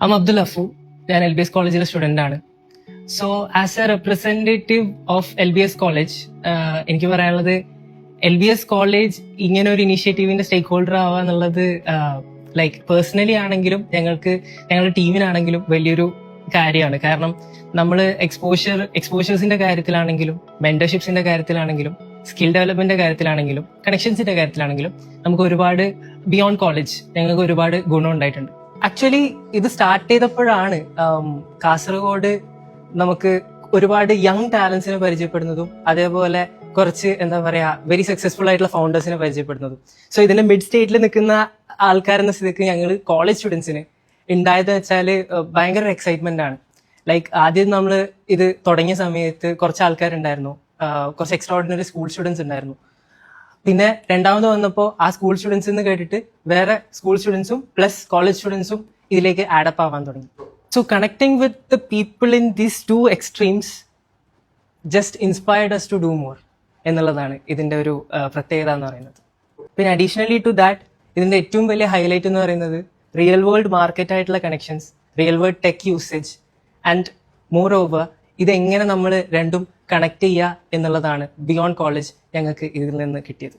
I'm Abdul Afu. ഞാൻ L B S കോളേജിലെ student ആണ്. So as A representative of L B S college എനിക്ക് പറയാനുള്ളത്, L B S college ഇങ്ങനെ ഒരു ഇനീഷ്യേറ്റീവിന്റെ സ്റ്റേക്ക് ഹോൾഡർ ആവുക എന്നുള്ളത് ലൈക്ക് പേഴ്സണലി ആണെങ്കിലും ഞങ്ങളുടെ ടീമിനാണെങ്കിലും വലിയൊരു കാര്യമാണ്. കാരണം നമ്മൾ എക്സ്പോഷേഴ്സിന്റെ കാര്യത്തിലാണെങ്കിലും മെന്റർഷിപ്സിന്റെ കാര്യത്തിലാണെങ്കിലും സ്കിൽ ഡെവലപ്മെന്റിന്റെ കാര്യത്തിലാണെങ്കിലും കണക്ഷൻസിന്റെ കാര്യത്തിലാണെങ്കിലും നമുക്ക് ഒരുപാട് ബിയോണ്ട് കോളേജ് ഞങ്ങൾക്ക് ഒരുപാട് ഗുണം ഉണ്ടായിട്ടുണ്ട്. ആക്ച്വലി ഇത് സ്റ്റാർട്ട് ചെയ്തപ്പോഴാണ് കാസർഗോഡ് നമുക്ക് ഒരുപാട് യങ് ടാലൻസിനെ പരിചയപ്പെടുന്നതും അതേപോലെ കുറച്ച് എന്താ പറയാ വെരി സക്സസ്ഫുൾ ആയിട്ടുള്ള ഫൗണ്ടേഴ്സിനെ പരിചയപ്പെടുന്നതും. സോ ഇതിന്റെ മിഡ് സ്റ്റേറ്റിൽ നിൽക്കുന്ന ആൾക്കാരെന്ന സ്ഥിതിക്ക് ഞങ്ങൾ കോളേജ് സ്റ്റുഡൻസിന് ഉണ്ടായത് വെച്ചാല് ഭയങ്കര എക്സൈറ്റ്മെന്റ് ആണ്. ലൈക്ക് ആദ്യം നമ്മൾ ഇത് തുടങ്ങിയ സമയത്ത് കുറച്ച് ആൾക്കാരുണ്ടായിരുന്നു, കുറച്ച് എക്സ്ട്രാ ഓർഡിനറി സ്കൂൾ സ്റ്റുഡൻസ് ഉണ്ടായിരുന്നു. പിന്നെ രണ്ടാമത് വന്നപ്പോൾ ആ സ്കൂൾ സ്റ്റുഡൻസ് എന്ന് കേട്ടിട്ട് വേറെ സ്കൂൾ സ്റ്റുഡൻസും പ്ലസ് കോളേജ് സ്റ്റുഡൻസും ഇതിലേക്ക് ആഡപ്പ് ആവാൻ തുടങ്ങി. So connecting with the people in these two extremes just inspired us to do more എന്നുള്ളതാണ് ഇതിന്റെ ഒരു പ്രത്യേകത എന്ന് പറയുന്നത്. പിന്നെ അഡീഷണലി ടു ദാറ്റ് ഇതിന്റെ ഏറ്റവും വലിയ ഹൈലൈറ്റ് എന്ന് പറയുന്നത് റിയൽ വേൾഡ് മാർക്കറ്റ് ആയിട്ടുള്ള connections, real world tech usage and more over ഇതെങ്ങനെ നമ്മൾ രണ്ടും കണക്ട് ചെയ്യുക എന്നുള്ളതാണ് ബിയോണ്ട് കോളേജ് ഞങ്ങൾക്ക് ഇതിൽ നിന്ന് കിട്ടിയത്.